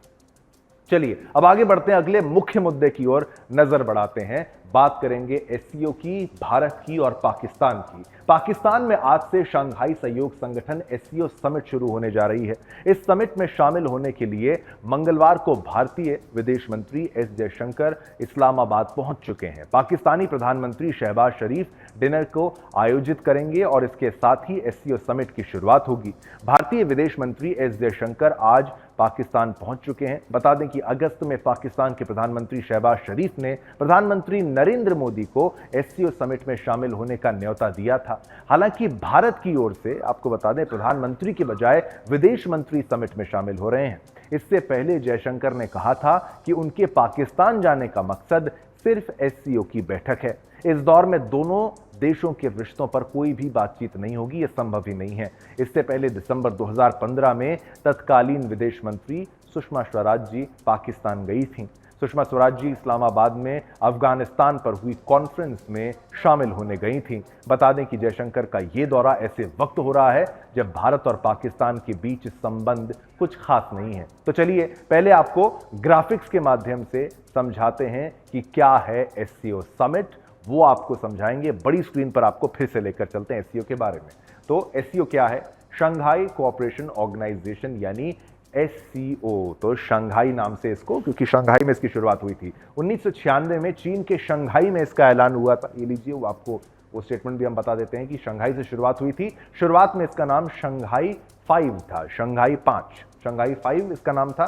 चलिए, अब आगे बढ़ते हैं, अगले मुख्य मुद्दे की ओर नजर बढ़ाते हैं। बात करेंगे एससीओ की, भारत की और पाकिस्तान की। पाकिस्तान में आज से शंघाई सहयोग संगठन एससीओ समिट शुरू होने जा रही है। इस समिट में शामिल होने के लिए मंगलवार को भारतीय विदेश मंत्री एस जयशंकर इस्लामाबाद पहुंच चुके हैं। पाकिस्तानी प्रधानमंत्री शहबाज शरीफ डिनर को आयोजित करेंगे और इसके साथ ही एससीओ समिट की शुरुआत होगी। भारतीय विदेश मंत्री एस जयशंकर आज पाकिस्तान पहुंच चुके हैं। बता दें कि अगस्त में पाकिस्तान के प्रधानमंत्री शहबाज शरीफ ने प्रधानमंत्री नरेंद्र मोदी को एससीओ समिट में शामिल होने का न्योता दिया था। हालांकि भारत की ओर से आपको बता दें, प्रधानमंत्री के बजाय विदेश मंत्री समिट में शामिल हो रहे हैं। इससे पहले जयशंकर ने कहा था कि उनके पाकिस्तान जाने का मकसद सिर्फ एससीओ की बैठक है। इस दौर में दोनों देशों के रिश्तों पर कोई भी बातचीत नहीं होगी, यह संभव ही नहीं है। इससे पहले दिसंबर 2015 में तत्कालीन विदेश मंत्री सुषमा स्वराज जी पाकिस्तान गई थीं। सुषमा स्वराज जी इस्लामाबाद में अफगानिस्तान पर हुई कॉन्फ्रेंस में शामिल होने गई थीं। बता दें कि जयशंकर का यह दौरा ऐसे वक्त हो रहा है जब भारत और पाकिस्तान के बीच संबंध कुछ खास नहीं है। तो चलिए, पहले आपको ग्राफिक्स के माध्यम से समझाते हैं कि क्या है एससीओ समिट, वो आपको समझाएंगे। बड़ी स्क्रीन पर आपको फिर से लेकर चलते हैं एससीओ के बारे में। तो एससीओ क्या है? शंघाई कोऑपरेशन ऑर्गेनाइजेशन, यानी एससीओ। तो शंघाई नाम से इसको, क्योंकि शंघाई में इसकी शुरुआत हुई थी 1996 में, चीन के शंघाई में इसका ऐलान हुआ था। ये लीजिए, वो आपको वो स्टेटमेंट भी हम बता देते हैं कि शंघाई से शुरुआत हुई थी। शुरुआत में इसका नाम शंघाई 5 था, शंघाई 5, शंघाई 5 इसका नाम था।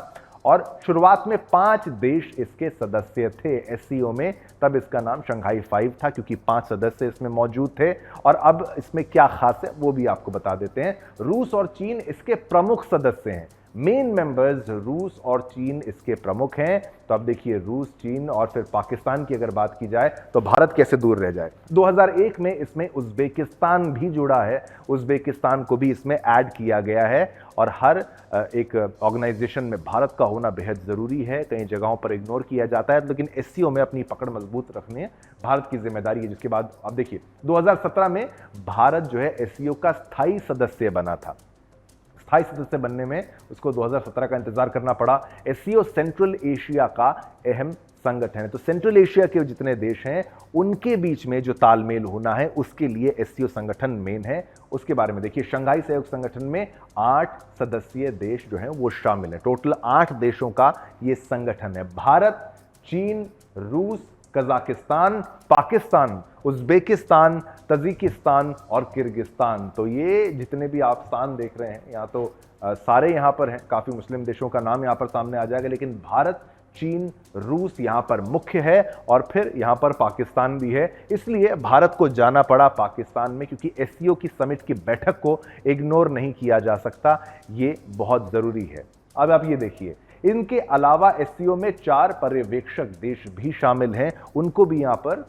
और शुरुआत में 5 देश इसके सदस्य थे एससीओ में, तब इसका नाम शंघाई 5 था क्योंकि 5 सदस्य इसमें मौजूद थे। और अब इसमें क्या खास है वो भी आपको बता देते हैं। रूस और चीन इसके प्रमुख सदस्य हैं, मेन मेंबर्स रूस और चीन इसके प्रमुख हैं। तो अब देखिए रूस, चीन और फिर पाकिस्तान की अगर बात की जाए तो भारत कैसे दूर रह जाए। 2001 में इसमें उज्बेकिस्तान भी जुड़ा है, उज्बेकिस्तान को भी इसमें ऐड किया गया है। और हर एक ऑर्गेनाइजेशन में भारत का होना बेहद जरूरी है, कई जगहों पर इग्नोर किया जाता है, लेकिन एससीओ में अपनी पकड़ मजबूत रखने भारत की जिम्मेदारी है। जिसके बाद अब देखिए 2017 में भारत जो है एससीओ का स्थायी सदस्य बना था। स्थायी सदस्य बनने में उसको 2017 का इंतजार करना पड़ा। एससीओ सेंट्रल एशिया का अहम संगठन है, तो सेंट्रल एशिया के जितने देश हैं उनके बीच में जो तालमेल होना है उसके लिए एससीओ संगठन मेन है। उसके बारे में देखिए, शंघाई सहयोग संगठन में 8 सदस्यीय देश जो हैं वो शामिल हैं। टोटल 8 देशों का ये संगठन है। भारत, चीन, रूस, कजाकिस्तान, पाकिस्तान, उज्बेकिस्तान, तजिकिस्तान और किर्गिस्तान। तो ये जितने भी आप स्थान देख रहे हैं यहाँ तो सारे यहाँ पर हैं, काफी मुस्लिम देशों का नाम यहाँ पर सामने आ जाएगा, लेकिन भारत, चीन, रूस यहाँ पर मुख्य है और फिर यहाँ पर पाकिस्तान भी है। इसलिए भारत को जाना पड़ा पाकिस्तान में, क्योंकि एससीओ की समिट की बैठक को इग्नोर नहीं किया जा सकता, ये बहुत जरूरी है। अब आप ये देखिए, इनके अलावा एससीओ में 4 पर्यवेक्षक देश भी शामिल हैं, उनको भी यहां पर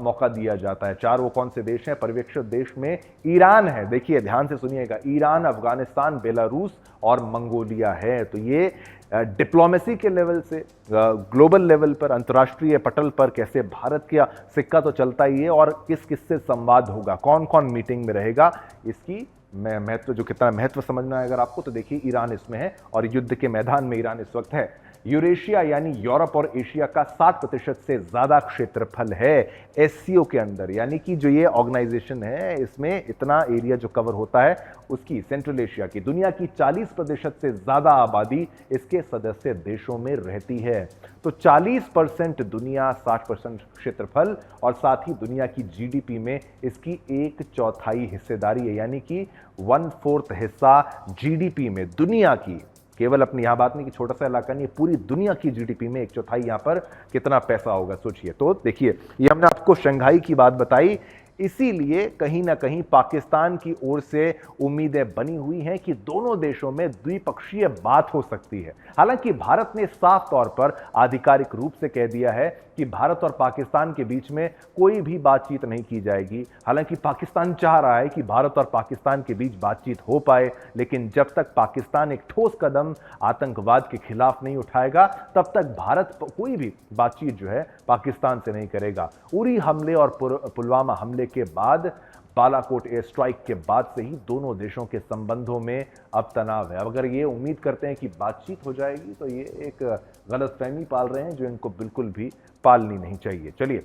मौका दिया जाता है। 4 वो कौन से देश हैं? पर्यवेक्षक देश में ईरान है, देखिए ध्यान से सुनिएगा, ईरान, अफगानिस्तान, बेलारूस और मंगोलिया है। तो ये डिप्लोमेसी के लेवल से ग्लोबल लेवल पर, अंतर्राष्ट्रीय पटल पर कैसे भारत का सिक्का तो चलता ही है, और किस किस से संवाद होगा, कौन कौन मीटिंग में रहेगा, इसकी महत्व, जो कितना महत्व समझना है अगर आपको, तो देखिए ईरान इसमें है और युद्ध के मैदान में ईरान इस वक्त है। यूरेशिया यानी यूरोप और एशिया का 60% से ज्यादा क्षेत्रफल है एससीओ के अंदर, यानी कि जो ये ऑर्गेनाइजेशन है इसमें इतना एरिया जो कवर होता है उसकी, सेंट्रल एशिया की, दुनिया की 40% से ज्यादा आबादी इसके सदस्य देशों में रहती है। तो 40% दुनिया, 60% क्षेत्रफल और साथ ही दुनिया की जीडीपी में इसकी 1/4 हिस्सेदारी है, यानी कि 1/4 हिस्सा जीडीपी में दुनिया की, केवल अपनी यहां बात नहीं कि छोटा सा इलाका नहीं, पूरी दुनिया की जीडीपी में 1/4 यहां पर कितना पैसा होगा सोचिए। तो देखिए, ये हमने आपको शंघाई की बात बताई, इसीलिए कहीं ना कहीं पाकिस्तान की ओर से उम्मीदें बनी हुई हैं कि दोनों देशों में द्विपक्षीय बात हो सकती है। हालांकि भारत ने साफ तौर पर आधिकारिक रूप से कह दिया है कि भारत और पाकिस्तान के बीच में कोई भी बातचीत नहीं की जाएगी। हालांकि पाकिस्तान चाह रहा है कि भारत और पाकिस्तान के बीच बातचीत हो पाए, लेकिन जब तक पाकिस्तान एक ठोस कदम आतंकवाद के खिलाफ नहीं उठाएगा तब तक भारत कोई भी बातचीत जो है पाकिस्तान से नहीं करेगा। उरी हमले और पुलवामा हमले के बाद, बालाकोट एयर स्ट्राइक के बाद से ही दोनों देशों के संबंधों में अब तनाव है। अब अगर ये उम्मीद करते हैं कि बातचीत हो जाएगी तो ये एक गलतफहमी पाल रहे हैं जो इनको बिल्कुल भी पालनी नहीं चाहिए। चलिए,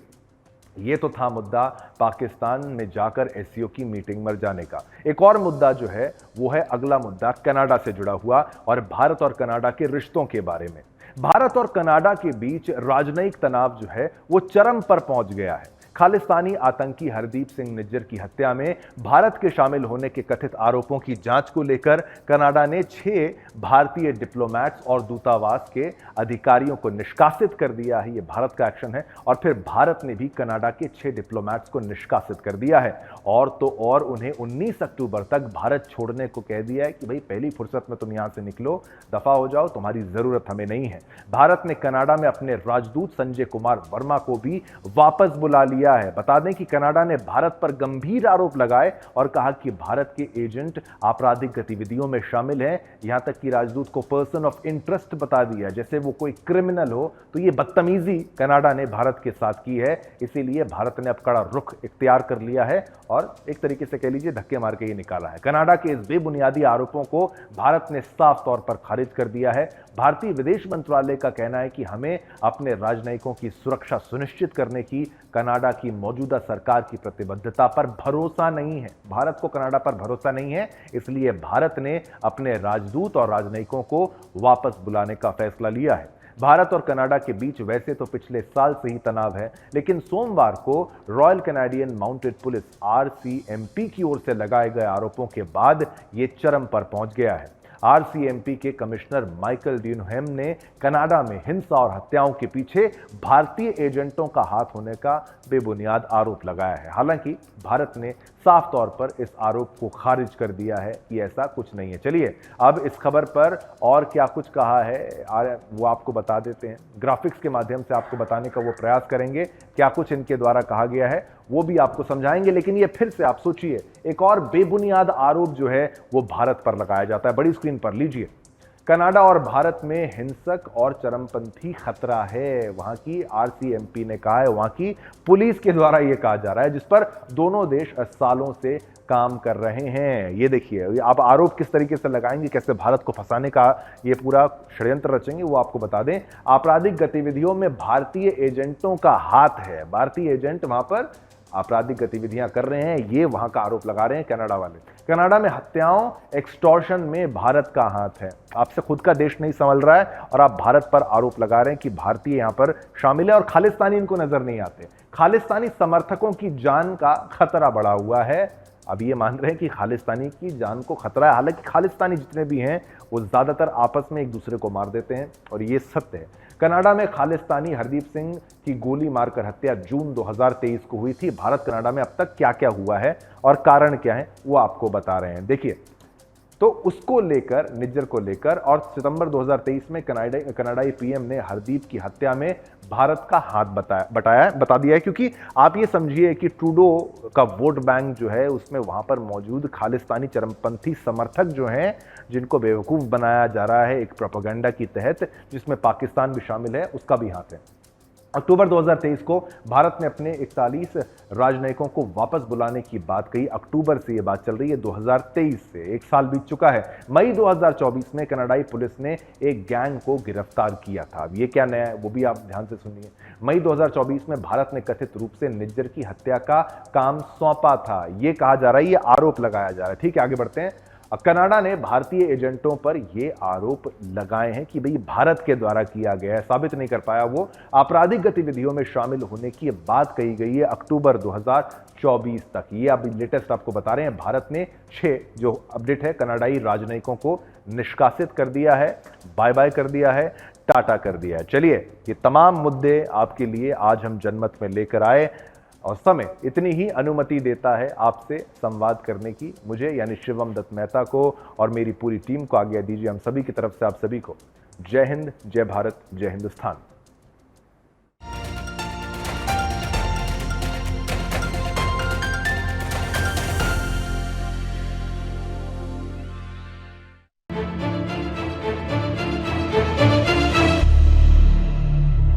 ये तो था मुद्दा पाकिस्तान में जाकर एससीओ की मीटिंग में जाने का। एक और मुद्दा जो है वो है अगला मुद्दा कनाडा से जुड़ा हुआ और भारत और कनाडा के रिश्तों के बारे में। भारत और कनाडा के बीच राजनयिक तनाव जो है वो चरम पर पहुंच गया है। खालिस्तानी आतंकी हरदीप सिंह निज्जर की हत्या में भारत के शामिल होने के कथित आरोपों की जांच को लेकर कनाडा ने 6 भारतीय डिप्लोमैट्स और दूतावास के अधिकारियों को निष्कासित कर दिया है। यह भारत का एक्शन है। और फिर भारत ने भी कनाडा के 6 डिप्लोमैट्स को निष्कासित कर दिया है और तो और उन्हें 19 अक्टूबर तक भारत छोड़ने को कह दिया है कि भाई पहली फुर्सत में तुम यहां से निकलो, दफा हो जाओ, तुम्हारी जरूरत हमें नहीं है। भारत ने कनाडा में अपने राजदूत संजय कुमार वर्मा को भी वापस बुला लिया है। बता दें कि कनाडा ने भारत पर गंभीर आरोप लगाए और कहा कि भारत के एजेंट आपराधिक गतिविधियों में शामिल हैं। यहां तक कि राजदूत को पर्सन ऑफ इंटरेस्ट बता दिया, जैसे वो कोई क्रिमिनल हो। तो ये बदतमीजी कनाडा ने भारत के साथ की है, इसीलिए भारत ने अब कड़ा रुख इख्तियार कर लिया है और एक तरीके से कह लीजिए धक्के मार के ये निकाला है। कनाडा के इस बेबुनियादी आरोपों को भारत ने साफ तौर पर खारिज कर दिया है। भारतीय विदेश मंत्रालय का कहना है कि हमें अपने राजनयिकों की सुरक्षा सुनिश्चित करने की कनाडा की मौजूदा सरकार की प्रतिबद्धता पर भरोसा नहीं है। भारत को कनाडा पर भरोसा नहीं है, इसलिए भारत ने अपने राजदूत और राजनयिकों को वापस बुलाने का फैसला लिया है। भारत और कनाडा के बीच वैसे तो पिछले साल से ही तनाव है, लेकिन सोमवार को royal Canadian mounted police RCMP की ओर से लगाए गए आरोपों के बाद यह चरम पर पहुंच गया है। आरसीएमपी के कमिश्नर माइकल ड्यूनहैम ने कनाडा में हिंसा और हत्याओं के पीछे भारतीय एजेंटों का हाथ होने का बेबुनियाद आरोप लगाया है। हालांकि भारत ने साफ तौर पर इस आरोप को खारिज कर दिया है कि ऐसा कुछ नहीं है। चलिए अब इस खबर पर और क्या कुछ कहा है वो आपको बता देते हैं। ग्राफिक्स के माध्यम से आपको बताने का वो प्रयास करेंगे, क्या कुछ इनके द्वारा कहा गया है वो भी आपको समझाएंगे। लेकिन ये फिर से आप सोचिए, एक और बेबुनियाद आरोप जो है वो भारत पर लगाया जाता है। बड़ी स्क्रीन पर लीजिए, कनाडा और भारत में हिंसक और चरमपंथी खतरा है, वहां की आरसीएमपी ने कहा है, वहां की पुलिस के द्वारा यह कहा जा रहा है, जिस पर दोनों देश सालों से काम कर रहे हैं। ये देखिए, आप आरोप किस तरीके से लगाएंगे, कैसे भारत को फंसाने का ये पूरा षड्यंत्र रचेंगे, वो आपको बता दें। आपराधिक गतिविधियों में भारतीय एजेंटों का हाथ है, भारतीय एजेंट वहां पर आपराधिक गतिविधियां कर रहे हैं, ये वहां का आरोप लगा रहे हैं कनाडा वाले। कनाडा में हत्याओं, एक्सटॉर्शन में भारत का हाथ है। आपसे खुद का देश नहीं संभल रहा है और आप भारत पर आरोप लगा रहे हैं कि भारतीय यहां पर शामिल है और खालिस्तानी इनको नजर नहीं आते। खालिस्तानी समर्थकों की जान का खतरा बढ़ा हुआ है। अब ये मान रहे हैं कि खालिस्तानी की जान को खतरा है। हालांकि खालिस्तानी जितने भी हैं वो ज्यादातर आपस में एक दूसरे को मार देते हैं और ये सत्य है। कनाडा में खालिस्तानी हरदीप सिंह की गोली मारकर हत्या जून 2023 को हुई थी। भारत कनाडा में अब तक क्या क्या हुआ है और कारण क्या है वो आपको बता रहे हैं। देखिए, तो उसको लेकर, निज्जर को लेकर, और सितंबर 2023 में कनाडाई पीएम ने हरदीप की हत्या में भारत का हाथ बता दिया है। क्योंकि आप ये समझिए कि ट्रूडो का वोट बैंक जो है उसमें वहां पर मौजूद खालिस्तानी चरमपंथी समर्थक जो हैं, जिनको बेवकूफ बनाया जा रहा है एक प्रोपेगेंडा के तहत, जिसमें पाकिस्तान भी शामिल है, उसका भी हाथ है। अक्टूबर 2023 को भारत ने अपने 41 राजनयिकों को वापस बुलाने की बात कही। अक्टूबर से यह बात चल रही है, 2023 से 1 साल बीत चुका है। मई 2024 में कनाडाई पुलिस ने एक गैंग को गिरफ्तार किया था। अब ये क्या नया है वो भी आप ध्यान से सुनिए। मई 2024 में भारत ने कथित रूप से निज्जर की हत्या का काम सौंपा था, ये कहा जा रहा है, ये आरोप लगाया जा रहा है। ठीक है, आगे बढ़ते हैं। कनाडा ने भारतीय एजेंटों पर यह आरोप लगाए हैं कि भाई भारत के द्वारा किया गया है, साबित नहीं कर पाया वो। आपराधिक गतिविधियों में शामिल होने की बात कही गई है अक्टूबर 2024 तक। ये अभी लेटेस्ट आपको बता रहे हैं। भारत ने 6 जो अपडेट है, कनाडाई राजनयिकों को निष्कासित कर दिया है, बाय बाय कर दिया है, टाटा कर दिया है। चलिए, ये तमाम मुद्दे आपके लिए आज हम जनमत में लेकर आए और समय इतनी ही अनुमति देता है आपसे संवाद करने की। मुझे यानी शिवम दत्त मेहता को और मेरी पूरी टीम को आज्ञा दीजिए। हम सभी की तरफ से आप सभी को जय हिंद, जय भारत, जय हिंदुस्तान।